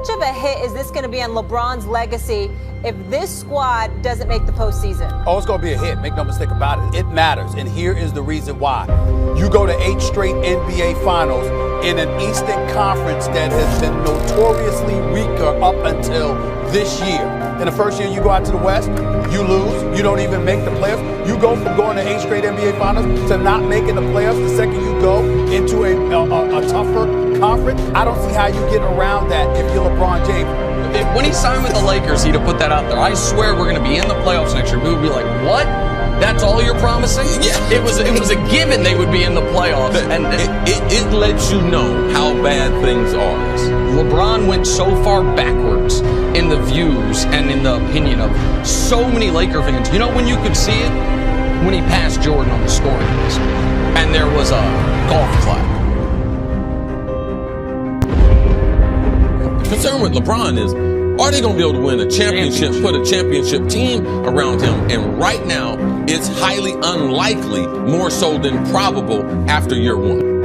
much of a hit is this going to be on LeBron's legacy if this squad doesn't make the postseason? Oh, it's going to be a hit. Make no mistake about it. It matters. And here is the reason why. You go to 8 straight NBA finals in an Eastern Conference that has been notoriously weaker up until this year. In the first year you go out to the West, you lose. You don't even make the playoffs. You go from going to 8 straight NBA finals to not making the playoffs the second you go into a tougher conference. I don't see how you get around that if you're LeBron James. When he signed with the Lakers, he'd have put that out there. I swear we're going to be in the playoffs next year. We would be like, what? That's all you're promising? Yeah. It was a given they would be in the playoffs. It lets you know how bad things are. LeBron went so far backwards in the views and in the opinion of so many Laker fans. You know when you could see it? When he passed Jordan on the scoring list. And there was a golf clap. The concern with LeBron is, are they going to be able to win a championship, put a championship team around him? And right now, it's highly unlikely, more so than probable, after year one.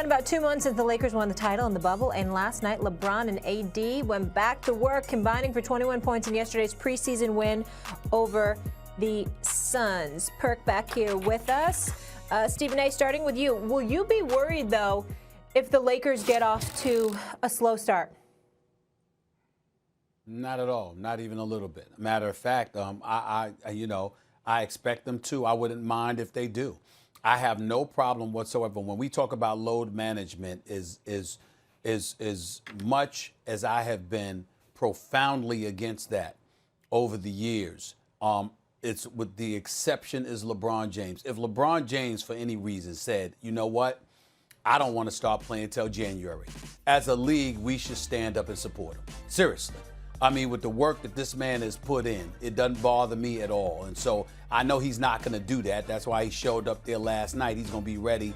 About 2 months since the Lakers won the title in the bubble, and last night LeBron and AD went back to work, combining for 21 points in yesterday's preseason win over the Suns. Perk back here with us. Stephen A., starting with you. Will you be worried, though, if the Lakers get off to a slow start? Not at all. Not even a little bit. Matter of fact, I expect them to. I wouldn't mind if they do. I have no problem whatsoever. When we talk about load management, is much as I have been profoundly against that over the years. It's with the exception is LeBron James. If LeBron James, for any reason, said, you know what, I don't want to start playing until January. As a league, we should stand up and support him. Seriously. I mean, with the work that this man has put in, it doesn't bother me at all. And so I know he's not going to do that. That's why he showed up there last night. He's going to be ready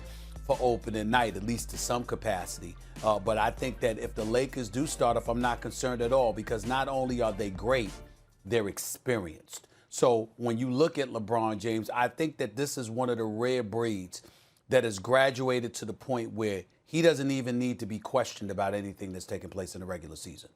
for opening night, at least to some capacity. But I think that if the Lakers do start off, I'm not concerned at all, because not only are they great, they're experienced. So when you look at LeBron James, I think that this is one of the rare breeds that has graduated to the point where he doesn't even need to be questioned about anything that's taking place in the regular season.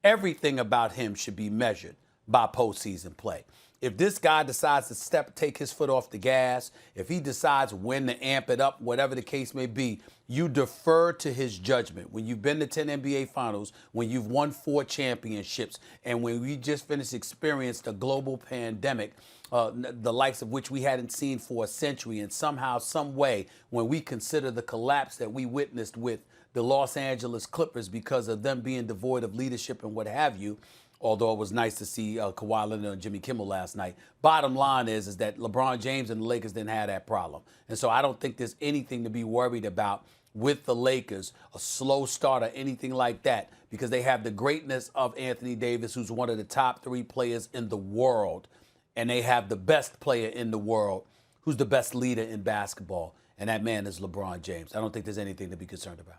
Everything about him should be measured by postseason play. If this guy decides to take his foot off the gas, if he decides when to amp it up, whatever the case may be, you defer to his judgment. When you've been to 10 NBA finals, when you've won 4 championships, and when we just finished experienced a global pandemic, the likes of which we hadn't seen for a century, and somehow, some way, when we consider the collapse that we witnessed with the Los Angeles Clippers because of them being devoid of leadership and what have you, although it was nice to see Kawhi Leonard and Jimmy Kimmel last night. Bottom line is that LeBron James and the Lakers didn't have that problem. And so I don't think there's anything to be worried about with the Lakers, a slow start or anything like that, because they have the greatness of Anthony Davis, who's one of the top 3 players in the world, and they have the best player in the world, who's the best leader in basketball, and that man is LeBron James. I don't think there's anything to be concerned about.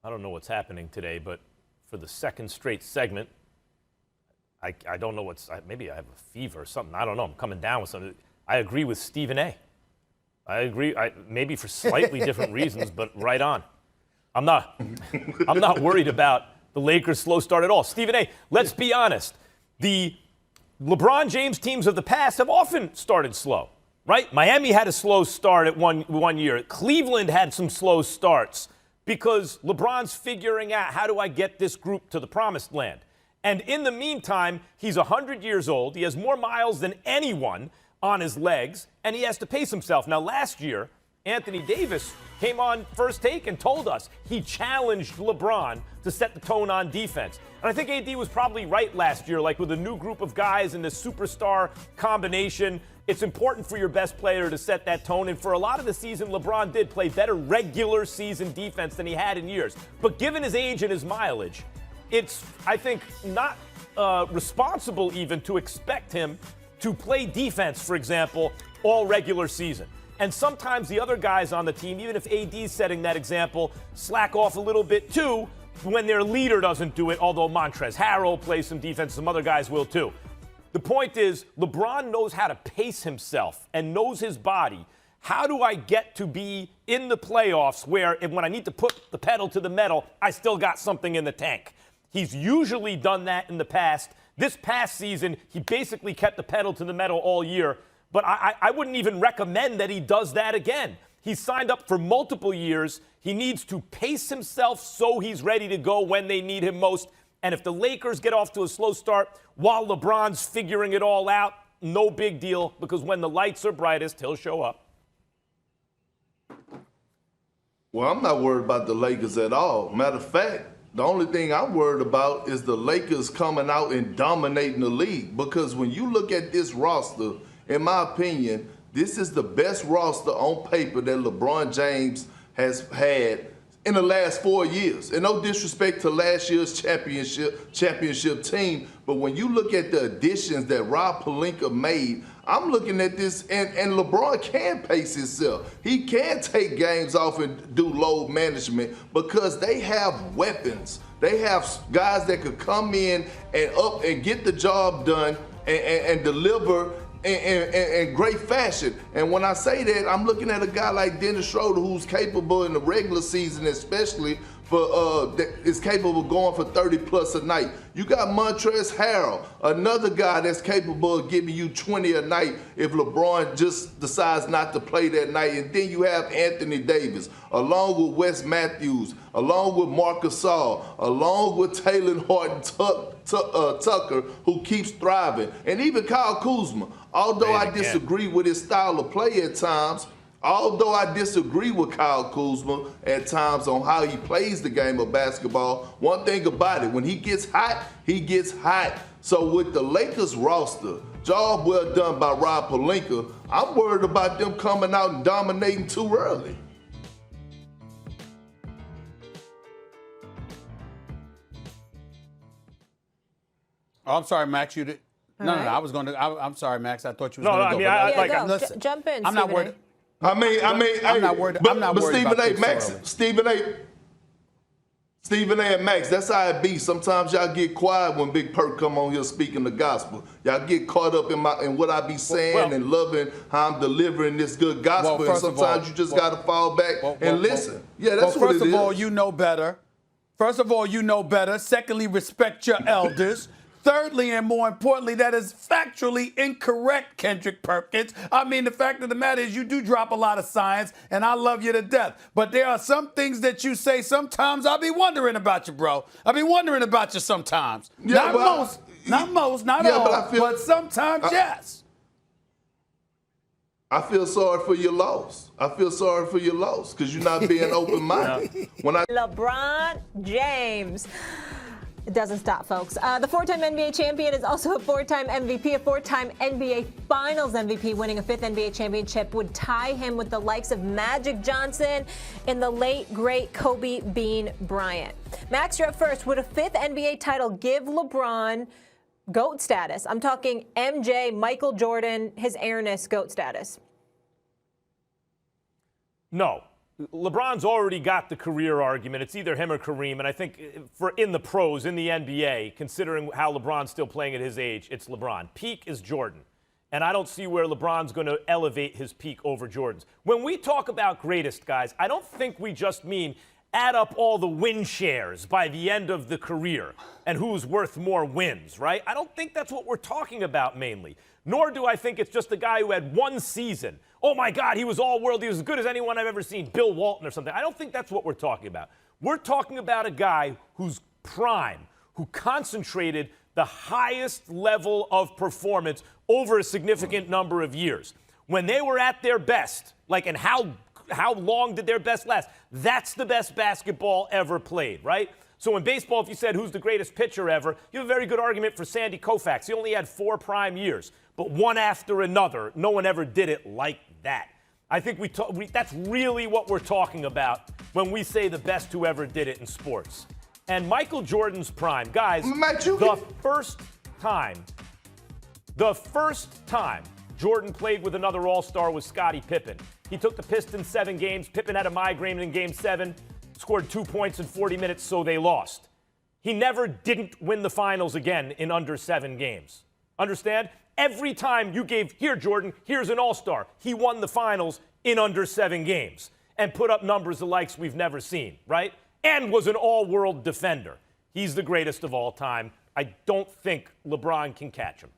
I don't know what's happening today, but for the second straight segment, I don't know maybe I have a fever or something. I don't know. I'm coming down with something. I agree with Stephen A. I agree, maybe for slightly different reasons, but right on. I'm not worried about the Lakers' slow start at all. Stephen A., let's be honest. The LeBron James teams of the past have often started slow, right? Miami had a slow start at one year. Cleveland had some slow starts, because LeBron's figuring out, how do I get this group to the promised land? And in the meantime, he's 100 years old. He has more miles than anyone on his legs, and he has to pace himself. Now, last year, Anthony Davis came on First Take and told us he challenged LeBron to set the tone on defense. And I think AD was probably right last year, like with a new group of guys and this superstar combination. It's important for your best player to set that tone. And for a lot of the season, LeBron did play better regular season defense than he had in years. But given his age and his mileage, it's, I think, not responsible even to expect him to play defense, for example, all regular season. And sometimes the other guys on the team, even if AD's setting that example, slack off a little bit too when their leader doesn't do it, although Montrezl Harrell plays some defense, some other guys will too. The point is, LeBron knows how to pace himself and knows his body. How do I get to be in the playoffs where when I need to put the pedal to the metal, I still got something in the tank? He's usually done that in the past. This past season, he basically kept the pedal to the metal all year. But I wouldn't even recommend that he does that again. He's signed up for multiple years. He needs to pace himself so he's ready to go when they need him most. And if the Lakers get off to a slow start while LeBron's figuring it all out, no big deal, because when the lights are brightest, he'll show up. Well, I'm not worried about the Lakers at all. Matter of fact, the only thing I'm worried about is the Lakers coming out and dominating the league. Because when you look at this roster, in my opinion, this is the best roster on paper that LeBron James has had in the last 4 years. And no disrespect to last year's championship team, but when you look at the additions that Rob Pelinka made, I'm looking at this, and LeBron can pace himself. He can take games off and do load management because they have weapons. They have guys that could come in and get the job done and deliver in great fashion. And when I say that, I'm looking at a guy like Dennis Schroeder, who's capable in the regular season, especially is capable of going for 30 plus a night. You got Montrezl Harrell, another guy that's capable of giving you 20 a night if LeBron just decides not to play that night. And then you have Anthony Davis, along with Wes Matthews, along with Marcus Gasol, along with Taylor Horton Tucker, who keeps thriving, and even Kyle Kuzma. Although I disagree with his style of play at times, although I disagree with Kyle Kuzma at times on how he plays the game of basketball, one thing about it, when he gets hot, he gets hot. So with the Lakers roster, job well done by Rob Pelinka, I'm worried about them coming out and dominating too early. Oh, I'm sorry, Max. You did. No, I was going to. I'm sorry, Max. I thought you was No, going to no, I mean, go. Listen, jump in. I'm not worried. I'm not worried. I'm not worried Stephen about A. this Max, early. Stephen A. and Max, that's how it be. Sometimes y'all get quiet when Big Perk come on here speaking the gospel. Y'all get caught up in what I be saying and loving how I'm delivering this good gospel. And sometimes you just got to fall back and listen. Yeah, that's what it is. First of all, you know better. Secondly, respect your elders. Thirdly, and more importantly, that is factually incorrect, Kendrick Perkins. I mean, the fact of the matter is you do drop a lot of science, and I love you to death. But there are some things that you say sometimes I'll be wondering about you, bro. I'll be wondering about you sometimes. Yeah, not most, not all, but sometimes, yes. I feel sorry for your loss. Because you're not being open-minded. LeBron James. It doesn't stop, folks. The four-time NBA champion is also a four-time MVP, a four-time NBA Finals MVP. Winning a fifth NBA championship would tie him with the likes of Magic Johnson and the late, great Kobe Bean Bryant. Max, you're up first. Would a fifth NBA title give LeBron GOAT status? I'm talking MJ, Michael Jordan, his airness GOAT status. No. LeBron's already got the career argument. It's either him or Kareem. And I think in the pros, in the NBA, considering how LeBron's still playing at his age, it's LeBron. Peak is Jordan. And I don't see where LeBron's going to elevate his peak over Jordan's. When we talk about greatest, guys, I don't think we just mean add up all the win shares by the end of the career and who's worth more wins, right? I don't think that's what we're talking about mainly. Nor do I think it's just a guy who had one season. Oh, my God, he was all-world. He was as good as anyone I've ever seen, Bill Walton or something. I don't think that's what we're talking about. We're talking about a guy who's prime, who concentrated the highest level of performance over a significant number of years. When they were at their best, and how long did their best last? That's the best basketball ever played, right? So in baseball, if you said who's the greatest pitcher ever, you have a very good argument for Sandy Koufax. He only had 4 prime years, but one after another. No one ever did it like that. I think that's really what we're talking about when we say the best who ever did it in sports. And Michael Jordan's prime, guys, the first time The first time Jordan played with another All-Star was Scottie Pippen. He took the Pistons 7 games. Pippen had a migraine in Game 7, scored 2 points in 40 minutes, so they lost. He never didn't win the finals again in under 7 games. Understand? Every time you gave, here, Jordan, here's an All-Star, he won the finals in under 7 games and put up numbers the likes we've never seen, right? And was an all-world defender. He's the greatest of all time. I don't think LeBron can catch him.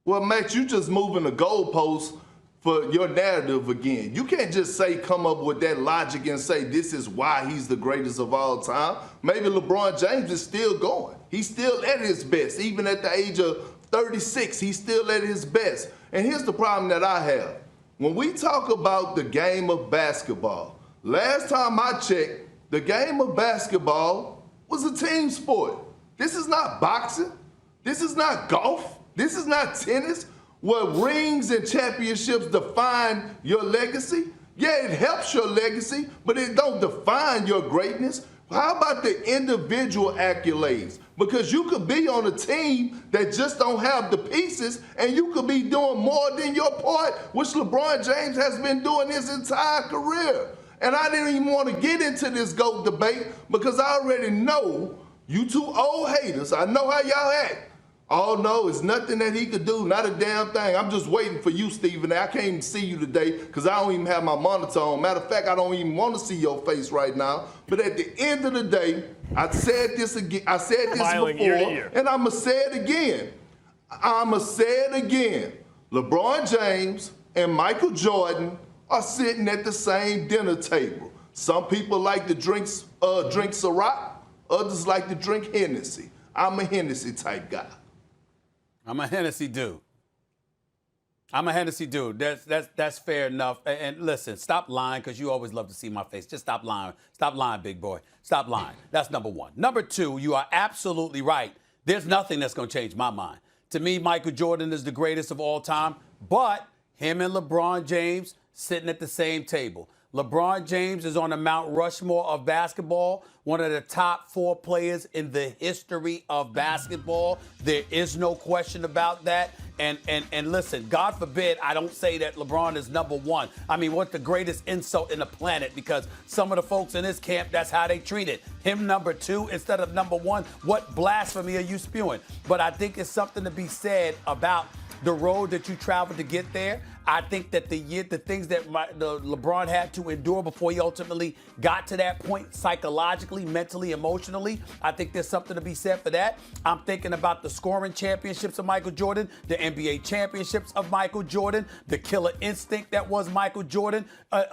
Well, Max, you just moving the goalposts for your narrative again. You can't just come up with that logic and say this is why he's the greatest of all time. Maybe LeBron James is still going. He's still at his best. Even at the age of 36, he's still at his best. And here's the problem that I have. When we talk about the game of basketball, last time I checked, the game of basketball was a team sport. This is not boxing. This is not golf. This is not tennis, where rings and championships define your legacy. Yeah, it helps your legacy, but it don't define your greatness. How about the individual accolades? Because you could be on a team that just don't have the pieces, and you could be doing more than your part, which LeBron James has been doing his entire career. And I didn't even want to get into this GOAT debate because I already know you two old haters. I know how y'all act. Oh, no, it's nothing that he could do, not a damn thing. I'm just waiting for you, Stephen A. I can't even see you today because I don't even have my monitor on. Matter of fact, I don't even want to see your face right now. But at the end of the day, I said this again. I said this before, and I'm going to say it again. I'm going to say it again. LeBron James and Michael Jordan are sitting at the same dinner table. Some people like to drink Ciroc. Others like to drink Hennessy. I'm a Hennessy type guy. I'm a Hennessy dude. That's fair enough. And listen, stop lying because you always love to see my face. Just stop lying. Stop lying, big boy. Stop lying. That's number one. Number two, you are absolutely right. There's nothing that's going to change my mind. To me, Michael Jordan is the greatest of all time, but him and LeBron James sitting at the same table. LeBron James is on the Mount Rushmore of basketball, one of the top 4 players in the history of basketball. There is no question about that. And listen, God forbid I don't say that LeBron is number 1. I mean, what's the greatest insult in the planet? Because some of the folks in this camp, that's how they treat it. Him number 2 instead of number 1. What blasphemy are you spewing? But I think it's something to be said about the road that you traveled to get there. I think that the things that LeBron had to endure before he ultimately got to that point psychologically, mentally, emotionally, I think there's something to be said for that. I'm thinking about the scoring championships of Michael Jordan, the NBA championships of Michael Jordan, the killer instinct that was Michael Jordan.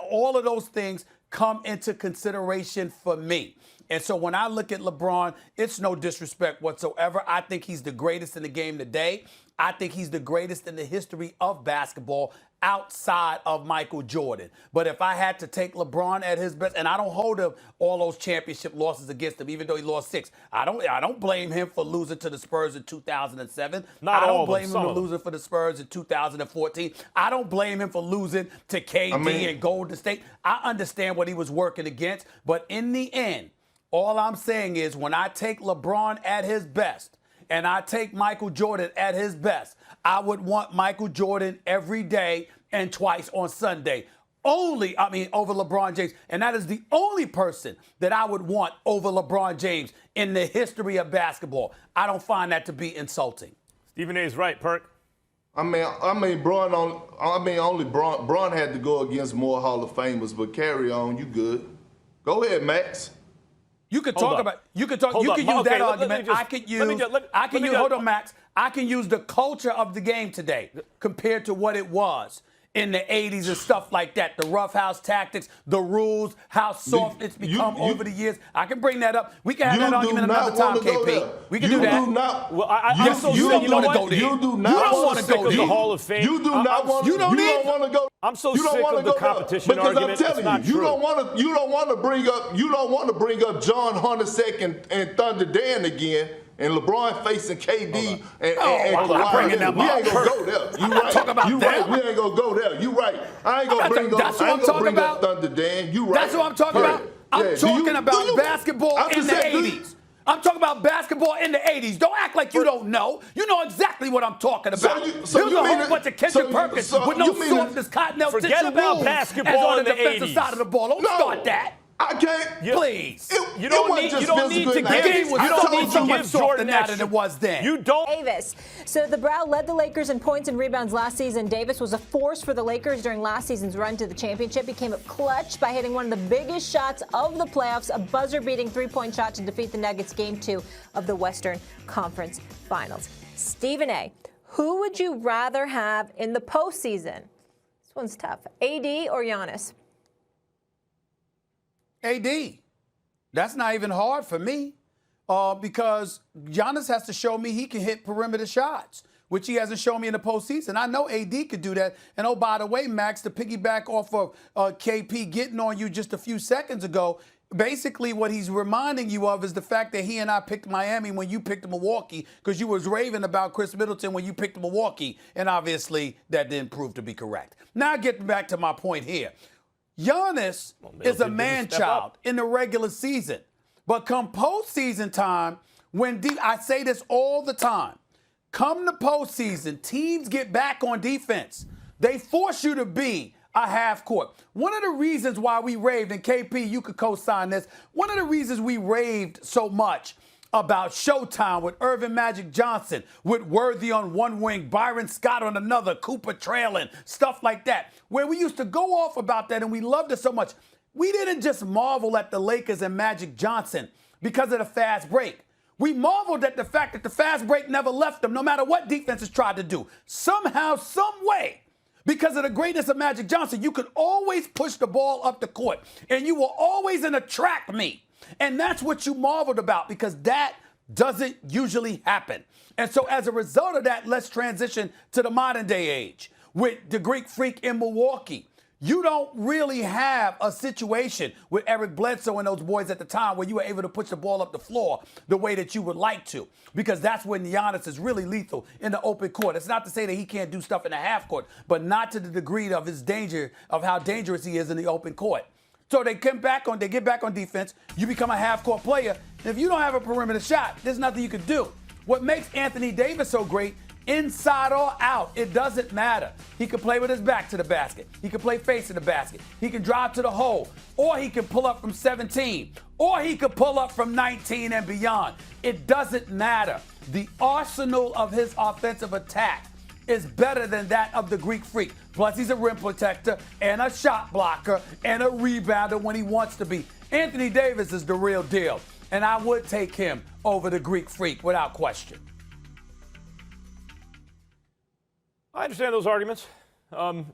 All of those things come into consideration for me. And so when I look at LeBron, it's no disrespect whatsoever. I think he's the greatest in the game today. I think he's the greatest in the history of basketball outside of Michael Jordan. But if I had to take LeBron at his best, and I don't hold him all those championship losses against him, even though he lost 6. I don't blame him for losing to the Spurs in 2007. I don't blame him for losing for the Spurs in 2014. I don't blame him for losing to KD and Golden State. I understand what he was working against. But in the end, all I'm saying is when I take LeBron at his best, and I take Michael Jordan at his best, I would want Michael Jordan every day and twice on Sunday. Over LeBron James. And that is the only person that I would want over LeBron James in the history of basketball. I don't find that to be insulting. Stephen A. is right, Perk. Only Braun had to go against more Hall of Famers, but carry on, you good. Go ahead, Max. You could use that argument. Hold on, Max. I can use the culture of the game today compared to what it was in the 80s and stuff like that. The roughhouse tactics, the rules, how soft it's become over the years. I can bring that up. We can have that argument another time, KP. We can do that. I'm so sick. You don't want to go there. You do not want to go to the Hall of Fame. You do not want to go. I'm so sick of the competition argument. Because I'm telling you, you don't want to bring up John Hornacek and Thunder Dan again. And LeBron facing KD and Kawhi. We ain't gonna go there. You right. You right. We ain't gonna go there. You right. I ain't gonna bring up Thunder Dan. You right. That's what I'm talking about. I'm talking about basketball in the 80s. I'm talking about basketball in the 80s. Don't act like you don't know. You know exactly what I'm talking about. You a whole bunch of Kendrick Perkins with no softness, cottonelle tissue forget about rules basketball as on in the the defensive 80s. side of the ball. Don't start that. I can't. Please. You don't need to give Jordan that extra. than it was then. You don't. Davis. So the Brow led the Lakers in points and rebounds last season. Davis was a force for the Lakers during last season's run to the championship. He came up clutch by hitting one of the biggest shots of the playoffs, a buzzer-beating three-point shot to defeat the Nuggets Game 2 of the Western Conference Finals. Stephen A., who would you rather have in the postseason? This one's tough. AD or Giannis? AD. That's not even hard for me because Giannis has to show me he can hit perimeter shots, which he hasn't shown me in the postseason. I know AD could do that. And, oh, by the way, Max, to piggyback off of KP getting on you just a few seconds ago, basically what he's reminding you of is the fact that he and I picked Miami when you picked Milwaukee because you was raving about Chris Middleton when you picked Milwaukee, and obviously that didn't prove to be correct. Now getting back to my point here. Giannis is a man-child in the regular season. But come postseason time, I say this all the time, come the postseason, teams get back on defense. They force you to be a half court. One of the reasons why we raved, and KP, you could co-sign this, one of the reasons we raved so much about Showtime with Irvin Magic Johnson, with Worthy on one wing, Byron Scott on another, Cooper trailing, stuff like that, where we used to go off about that and we loved it so much. We didn't just marvel at the Lakers and Magic Johnson because of the fast break. We marveled at the fact that the fast break never left them, no matter what defenses tried to do. Somehow, some way, because of the greatness of Magic Johnson, you could always push the ball up the court and you were always in a track meet. And that's what you marveled about because that doesn't usually happen. And so as a result of that, let's transition to the modern day age with the Greek Freak in Milwaukee. You don't really have a situation with Eric Bledsoe and those boys at the time where you were able to push the ball up the floor the way that you would like to, because that's when Giannis is really lethal in the open court. It's not to say that he can't do stuff in the half court, but not to the degree of his danger, of how dangerous he is in the open court. So they get back on defense. You become a half-court player. And if you don't have a perimeter shot, there's nothing you can do. What makes Anthony Davis so great, inside or out, it doesn't matter. He can play with his back to the basket. He can play facing the basket. He can drive to the hole. Or he can pull up from 17. Or he can pull up from 19 and beyond. It doesn't matter. The arsenal of his offensive attack is better than that of the Greek Freak. Plus, he's a rim protector and a shot blocker and a rebounder when he wants to be. Anthony Davis is the real deal, and I would take him over the Greek Freak without question. I understand those arguments.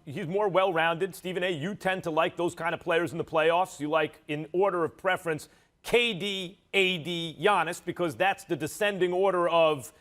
He's more well-rounded. Stephen A., you tend to like those kind of players in the playoffs. You like, in order of preference, KD, AD, Giannis, because that's the descending order of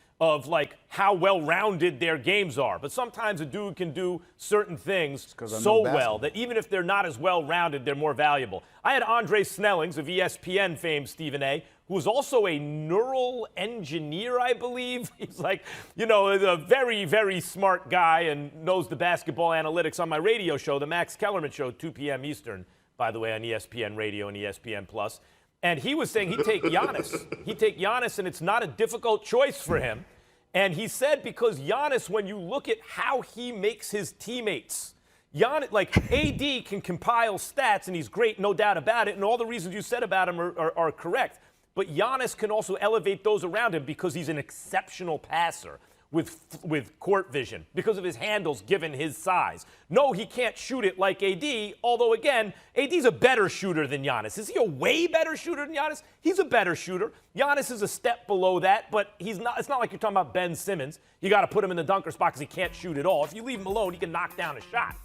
like how well-rounded their games are. But sometimes a dude can do certain things so well that even if they're not as well-rounded, they're more valuable. I had Andre Snellings of ESPN fame, Stephen A., who is also a neural engineer, I believe. He's like, a very, very smart guy and knows the basketball analytics on my radio show, the Max Kellerman Show, 2 p.m. Eastern, by the way, on ESPN Radio and ESPN Plus. And he was saying he'd take Giannis. He'd take Giannis, and it's not a difficult choice for him. And he said because Giannis, when you look at how he makes his teammates, Giannis, like AD can compile stats, and he's great, no doubt about it, and all the reasons you said about him are correct. But Giannis can also elevate those around him because he's an exceptional passer with court vision, because of his handles given his size. No, he can't shoot it like AD, although, again, AD's a better shooter than Giannis. Is he a way better shooter than Giannis? He's a better shooter. Giannis is a step below that, but he's not. It's not like you're talking about Ben Simmons. You got to put him in the dunker spot because he can't shoot at all. If you leave him alone, he can knock down a shot.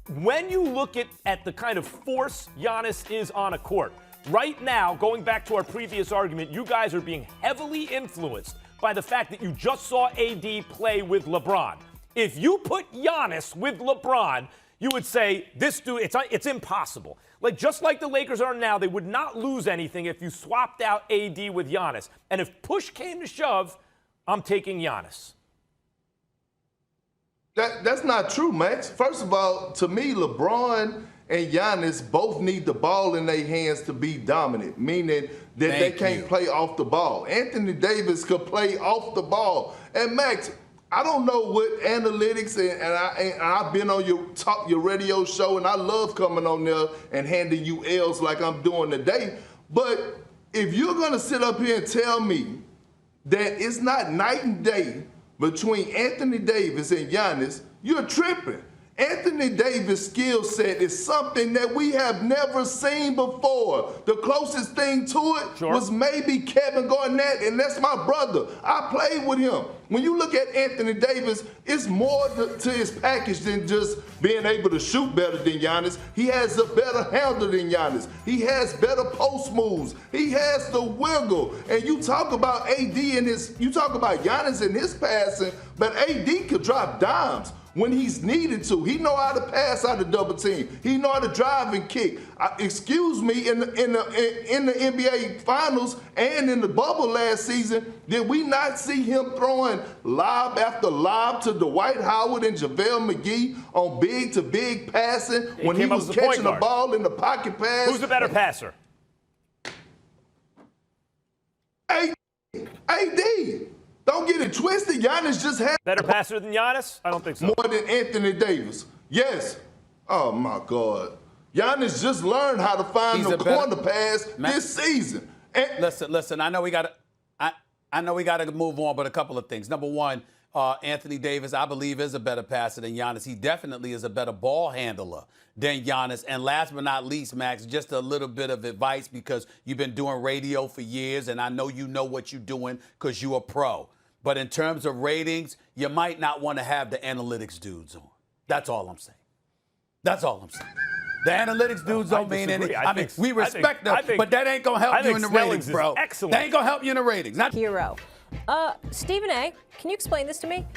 When you look at the kind of force Giannis is on a court, right now, going back to our previous argument, you guys are being heavily influenced by the fact that you just saw AD play with LeBron. If you put Giannis with LeBron, you would say, this dude, it's impossible. Like, just like the Lakers are now, they would not lose anything if you swapped out AD with Giannis. And if push came to shove, I'm taking Giannis. That's not true, Max. First of all, to me, LeBron and Giannis both need the ball in their hands to be dominant, meaning that they can't play off the ball. Anthony Davis could play off the ball. And Max, I don't know what analytics, and I've been on your radio show, and I love coming on there and handing you L's like I'm doing today. But if you're going to sit up here and tell me that it's not night and day between Anthony Davis and Giannis, you're tripping. Anthony Davis' skill set is something that we have never seen before. The closest thing to it was maybe Kevin Garnett, and that's my brother. I played with him. When you look at Anthony Davis, it's more to his package than just being able to shoot better than Giannis. He has a better handle than Giannis. He has better post moves. He has the wiggle. And you talk about AD and you talk about Giannis and his passing, but AD could drop dimes when he's needed to. He know how to pass out of double team. He know how to drive and kick. Excuse me, in the NBA Finals and in the bubble last season, did we not see him throwing lob after lob to Dwight Howard and JaVale McGee on big-to-big passing when he was catching the ball in the pocket pass? Who's the better passer? AD. Don't get it twisted. Giannis just had Better passer than Giannis? I don't think so. more than Anthony Davis. Yes. Oh, my God. Giannis just learned how to find the corner pass this season. Listen. I know we got to move on, but a couple of things. Number one, Anthony Davis, I believe, is a better passer than Giannis. He definitely is a better ball handler than Giannis. And last but not least, Max, just a little bit of advice because you've been doing radio for years, and I know you know what you're doing because you're a pro. But in terms of ratings, you might not want to have the analytics dudes on. That's all I'm saying. That's all I'm saying. The analytics dudes don't mean anything. I mean, we respect them, but that ain't going to help you in the ratings, bro. Excellent. That ain't going to help you in the ratings. Not Hero. Stephen A., can you explain this to me?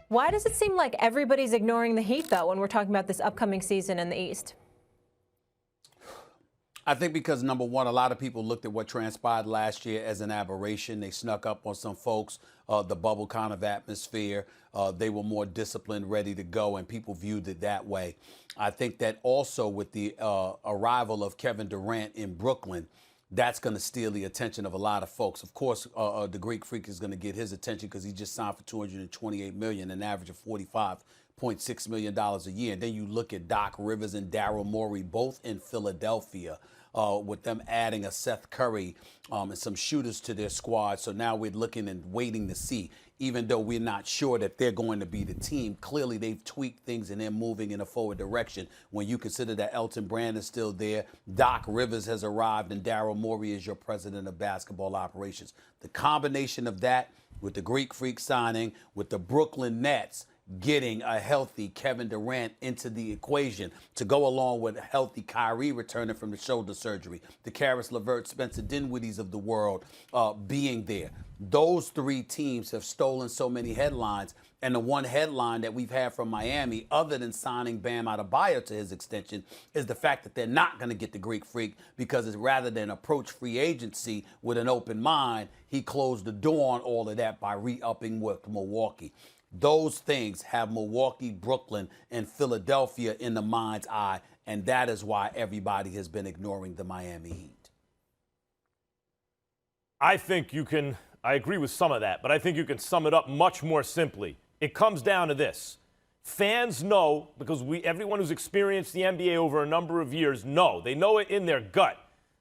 Why does it seem like everybody's ignoring the Heat, though, when we're talking about this upcoming season in the East? I think because, number one, a lot of people looked at what transpired last year as an aberration. They snuck up on some folks, the bubble kind of atmosphere. They were more disciplined, ready to go, and people viewed it that way. I think that also with the arrival of Kevin Durant in Brooklyn, that's going to steal the attention of a lot of folks. Of course, the Greek Freak is going to get his attention because he just signed for $228 million, an average of $45.6 million a year. And then you look at Doc Rivers and Daryl Morey, both in Philadelphia, with them adding a Seth Curry and some shooters to their squad. So now we're looking and waiting to see. Even though we're not sure that they're going to be the team, clearly they've tweaked things and they're moving in a forward direction. When you consider that Elton Brand is still there, Doc Rivers has arrived, and Daryl Morey is your president of basketball operations. The combination of that with the Greek Freak signing, with the Brooklyn Nets getting a healthy Kevin Durant into the equation to go along with a healthy Kyrie returning from the shoulder surgery, the Karis LeVert, Spencer Dinwiddie's of the world being there. Those three teams have stolen so many headlines, and the one headline that we've had from Miami, other than signing Bam Adebayo to his extension, is the fact that they're not going to get the Greek Freak because it's rather than approach free agency with an open mind, he closed the door on all of that by re-upping with Milwaukee. Those things have Milwaukee, Brooklyn, and Philadelphia in the mind's eye, and that is why everybody has been ignoring the Miami Heat. I think I agree with some of that, but I think you can sum it up much more simply. It comes down to this. Fans know, because everyone who's experienced the NBA over a number of years they know it in their gut,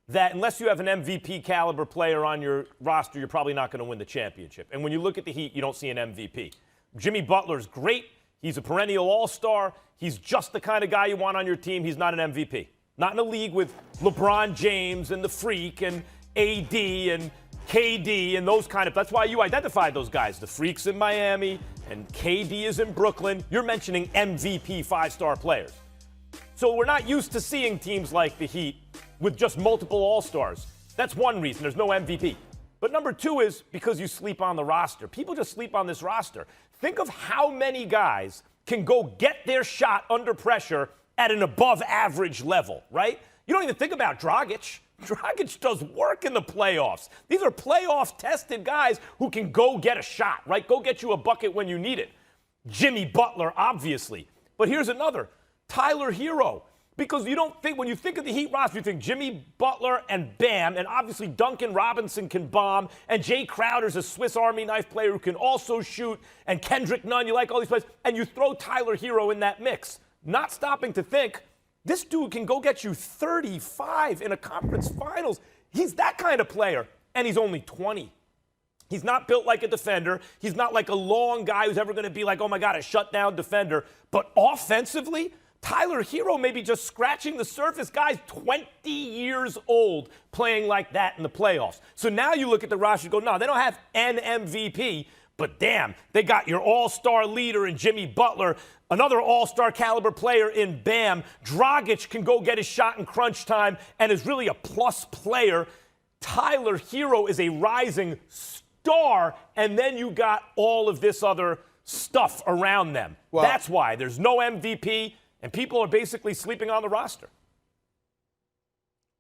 that unless you have an MVP caliber player on your roster, you're probably not going to win the championship. And when you look at the Heat, you don't see an MVP. Jimmy Butler's great. He's a perennial all-star. He's just the kind of guy you want on your team. He's not an MVP. Not in a league with LeBron James and the Freak and AD and KD and those kind of. That's why you identified those guys. The Freak's in Miami and KD is in Brooklyn. You're mentioning MVP five-star players. So we're not used to seeing teams like the Heat with just multiple all-stars. That's one reason. There's no MVP. But number two is because you sleep on the roster. People just sleep on this roster. Think of how many guys can go get their shot under pressure at an above-average level, right? You don't even think about Dragic. Dragic does work in the playoffs. These are playoff-tested guys who can go get a shot, right? Go get you a bucket when you need it. Jimmy Butler, obviously. But here's another. Tyler Hero. Because you don't think, when you think of the Heat roster, you think Jimmy Butler and Bam, and obviously Duncan Robinson can bomb, and Jay Crowder's a Swiss Army knife player who can also shoot, and Kendrick Nunn, you like all these players, and you throw Tyler Hero in that mix. Not stopping to think, this dude can go get you 35 in a conference finals. He's that kind of player, and he's only 20. He's not built like a defender. He's not like a long guy who's ever going to be like, oh my God, a shutdown defender. But offensively, Tyler Hero may be just scratching the surface. Guy's 20 years old playing like that in the playoffs. So now you look at the roster and go, no, they don't have an MVP, but damn, they got your all-star leader in Jimmy Butler, another all-star caliber player in Bam. Dragic can go get his shot in crunch time and is really a plus player. Tyler Hero is a rising star, and then you got all of this other stuff around them. Well, that's why there's no MVP. And people are basically sleeping on the roster.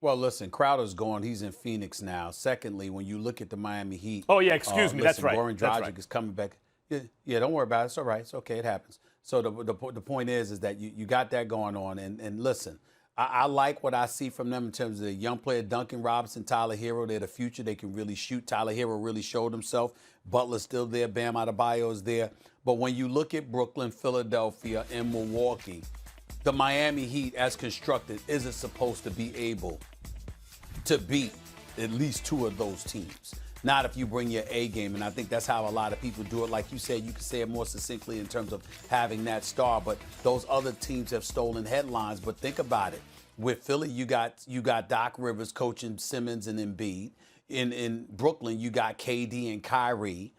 Well, listen, Crowder's gone. He's in Phoenix now. Secondly, when you look at the Miami Heat. Oh, yeah, excuse me. That's right. Goran Dragic is coming back. Yeah, don't worry about it. It's all right. It's okay. It happens. So the point is that you got that going on. And listen, I like what I see from them in terms of the young player, Duncan Robinson, Tyler Hero. They're the future. They can really shoot. Tyler Hero really showed himself. Butler's still there. Bam Adebayo is there. But when you look at Brooklyn, Philadelphia, and Milwaukee, the Miami Heat, as constructed, isn't supposed to be able to beat at least two of those teams. Not if you bring your A game, and I think that's how a lot of people do it. Like you said, you can say it more succinctly in terms of having that star, but those other teams have stolen headlines. But think about it. With Philly, you got Doc Rivers coaching Simmons and Embiid. In Brooklyn, you got KD and Kyrie.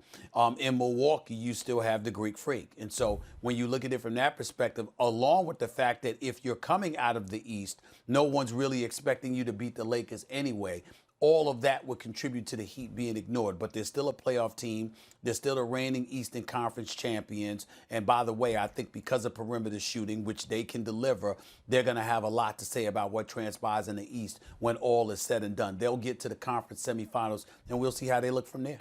In Milwaukee, you still have the Greek Freak. And so when you look at it from that perspective, along with the fact that if you're coming out of the East, no one's really expecting you to beat the Lakers anyway, all of that would contribute to the Heat being ignored. But they're still a playoff team. They're still the reigning Eastern Conference champions. And by the way, I think because of perimeter shooting, which they can deliver, they're going to have a lot to say about what transpires in the East when all is said and done. They'll get to the conference semifinals, and we'll see how they look from there.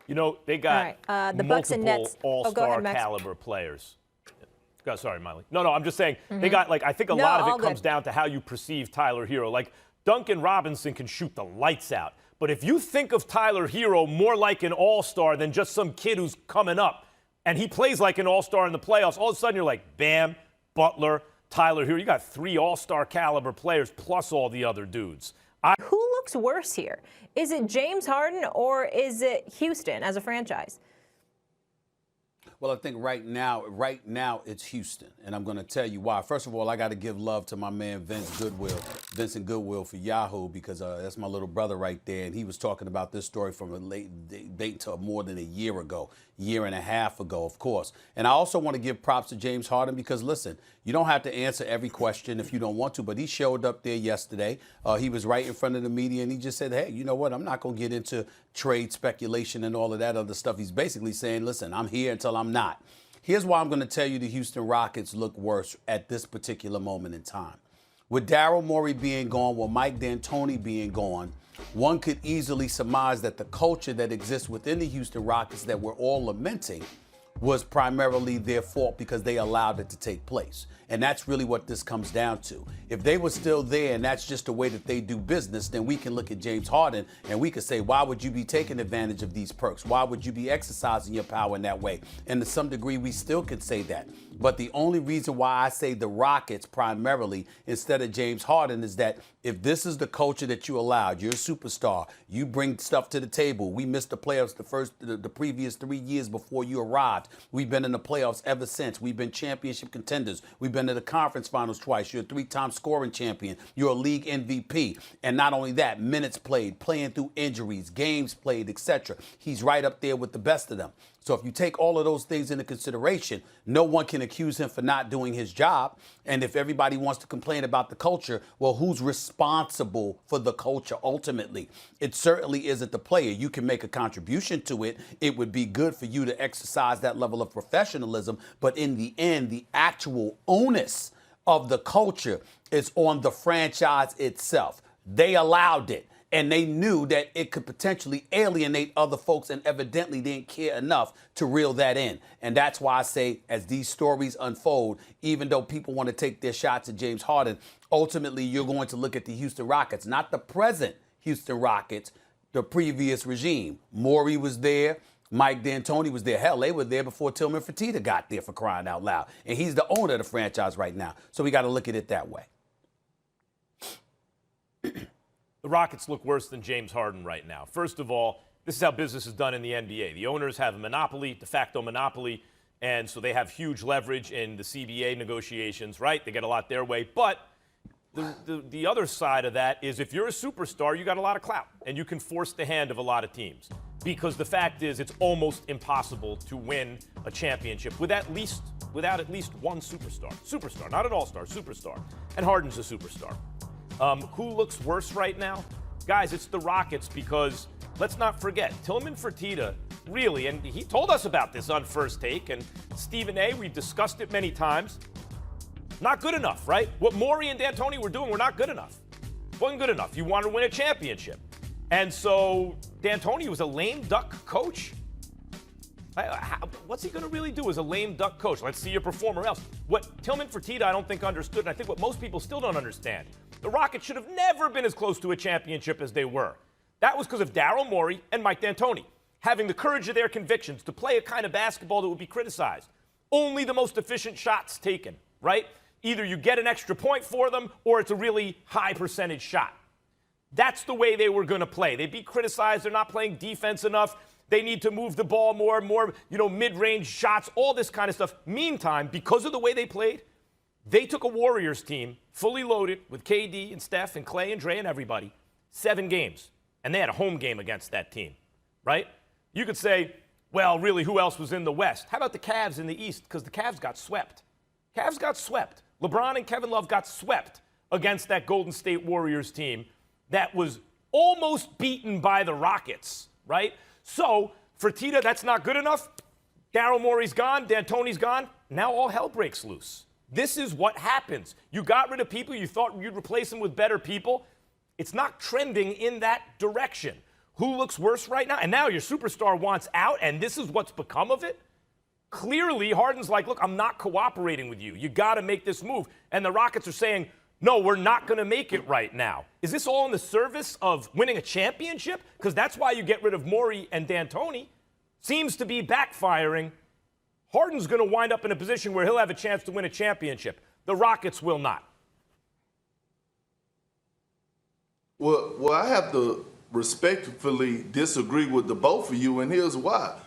You know, they got the Bucks and Nets. all-star caliber players. Sorry, Miley. No, I'm just saying they got, like, I think a lot of it comes down to how you perceive Tyler Hero. Like, Duncan Robinson can shoot the lights out. But if you think of Tyler Hero more like an all-star than just some kid who's coming up, and he plays like an all-star in the playoffs, all of a sudden you're like, Bam, Butler, Tyler Hero. You got three all-star caliber players plus all the other dudes. Who looks worse here? Is it James Harden or is it Houston as a franchise? Well, I think right now it's Houston, and I'm going to tell you why. First of all, I got to give love to my man Vincent Goodwill for Yahoo, because that's my little brother right there, and he was talking about this story from a late date to more than a year ago, year and a half ago, of course. And I also want to give props to James Harden because, listen, you don't have to answer every question if you don't want to, but he showed up there yesterday. He was right in front of the media, and he just said, hey, you know what, I'm not going to get into trade speculation and all of that other stuff. He's basically saying, listen, I'm here until I'm not. Here's why I'm going to tell you the Houston Rockets look worse at this particular moment in time. With Daryl Morey being gone, with Mike D'Antoni being gone, one could easily surmise that the culture that exists within the Houston Rockets that we're all lamenting was primarily their fault because they allowed it to take place. And that's really what this comes down to. If they were still there and that's just the way that they do business, then we can look at James Harden and we could say, why would you be taking advantage of these perks? Why would you be exercising your power in that way? And to some degree, we still could say that. But the only reason why I say the Rockets primarily instead of James Harden is that if this is the culture that you allowed, you're a superstar, you bring stuff to the table. We missed the playoffs the previous 3 years before you arrived. We've been in the playoffs ever since. We've been championship contenders. We've been to the conference finals twice. You're a 3-time scoring champion. You're a league MVP. And not only that, minutes played, playing through injuries, games played, etc. He's right up there with the best of them. So if you take all of those things into consideration, no one can accuse him for not doing his job. And if everybody wants to complain about the culture, well, who's responsible for the culture ultimately? It certainly isn't the player. You can make a contribution to it. It would be good for you to exercise that level of professionalism. But in the end, the actual onus of the culture is on the franchise itself. They allowed it. And they knew that it could potentially alienate other folks and evidently didn't care enough to reel that in. And that's why I say, as these stories unfold, even though people want to take their shots at James Harden, ultimately you're going to look at the Houston Rockets, not the present Houston Rockets, the previous regime. Morey was there. Mike D'Antoni was there. Hell, they were there before Tillman Fertitta got there, for crying out loud. And he's the owner of the franchise right now. So we got to look at it that way. The Rockets look worse than James Harden right now. First of all, this is how business is done in the NBA. The owners have a monopoly, de facto monopoly, and so they have huge leverage in the CBA negotiations, right? They get a lot their way. But the other side of that is if you're a superstar, you got a lot of clout, and you can force the hand of a lot of teams. Because the fact is it's almost impossible to win a championship without at least one superstar. Superstar, not an all-star, superstar. And Harden's a superstar. Who looks worse right now? Guys, it's the Rockets because let's not forget, Tillman Fertitta really, and he told us about this on First Take, and Stephen A., we've discussed it many times, not good enough, right? What Morey and D'Antoni were doing were not good enough. Wasn't good enough. You wanted to win a championship. And so D'Antoni was a lame duck coach. What's he going to really do as a lame duck coach? Let's see you perform or else. What Tillman Fertitta I don't think understood, and I think what most people still don't understand, the Rockets should have never been as close to a championship as they were. That was because of Daryl Morey and Mike D'Antoni having the courage of their convictions to play a kind of basketball that would be criticized. Only the most efficient shots taken, right? Either you get an extra point for them or it's a really high percentage shot. That's the way they were going to play. They'd be criticized. They're not playing defense enough. They need to move the ball more, mid-range shots, all this kind of stuff. Meantime, because of the way they played, they took a Warriors team fully loaded with KD and Steph and Clay and Dre and everybody, 7 games. And they had a home game against that team, right? You could say, well, really, who else was in the West? How about the Cavs in the East? Because the Cavs got swept. Cavs got swept. LeBron and Kevin Love got swept against that Golden State Warriors team that was almost beaten by the Rockets, right? So, Fertitta, that's not good enough. Daryl Morey's gone. D'Antoni's gone. Now all hell breaks loose. This is what happens. You got rid of people. You thought you'd replace them with better people. It's not trending in that direction. Who looks worse right now? And now your superstar wants out, and this is what's become of it? Clearly, Harden's like, look, I'm not cooperating with you. You got to make this move. And the Rockets are saying, no, we're not going to make it right now. Is this all in the service of winning a championship? Because that's why you get rid of Morey and D'Antoni. Seems to be backfiring. Harden's going to wind up in a position where he'll have a chance to win a championship. The Rockets will not. Well, I have to respectfully disagree with the both of you, and here's why.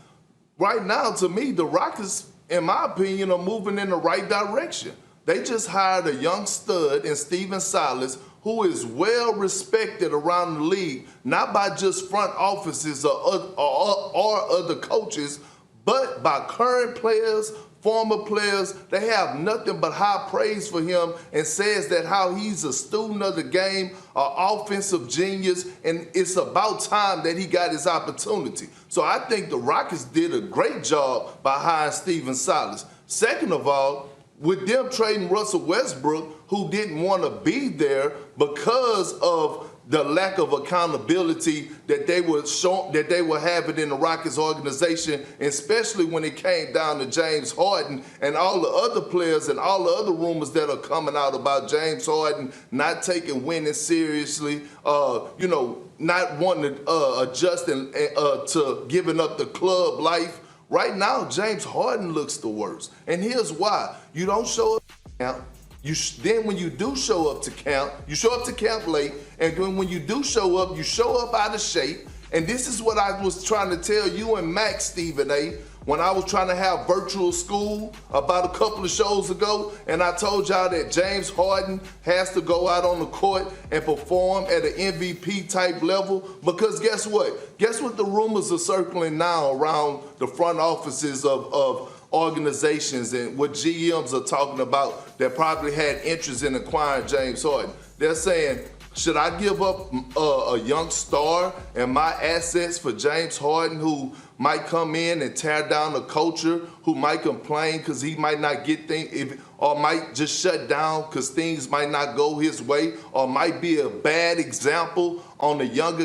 Right now, to me, the Rockets, in my opinion, are moving in the right direction. They just hired a young stud in Steven Silas, who is well respected around the league, not by just front offices or other coaches, but by current players, former players. They have nothing but high praise for him and says that how he's a student of the game, an offensive genius, and it's about time that he got his opportunity. So I think the Rockets did a great job by hiring Steven Silas. Second of all, with them trading Russell Westbrook, who didn't want to be there because of the lack of accountability that they were having in the Rockets organization, especially when it came down to James Harden and all the other players and all the other rumors that are coming out about James Harden not taking winning seriously, not wanting to adjust to giving up the club life. Right now, James Harden looks the worst. And here's why. You don't show up to camp. Then when you do show up to camp, you show up to camp late. And then when you do show up, you show up out of shape. And this is what I was trying to tell you and Max, Stephen A., when I was trying to have virtual school about a couple of shows ago, and I told y'all that James Harden has to go out on the court and perform at an MVP type level, because guess what? Guess what the rumors are circling now around the front offices of organizations and what GMs are talking about that probably had interest in acquiring James Harden. They're saying, should I give up a young star and my assets for James Harden, who might come in and tear down the culture, who might complain because he might not get things, or might just shut down because things might not go his way, or might be a bad example on the younger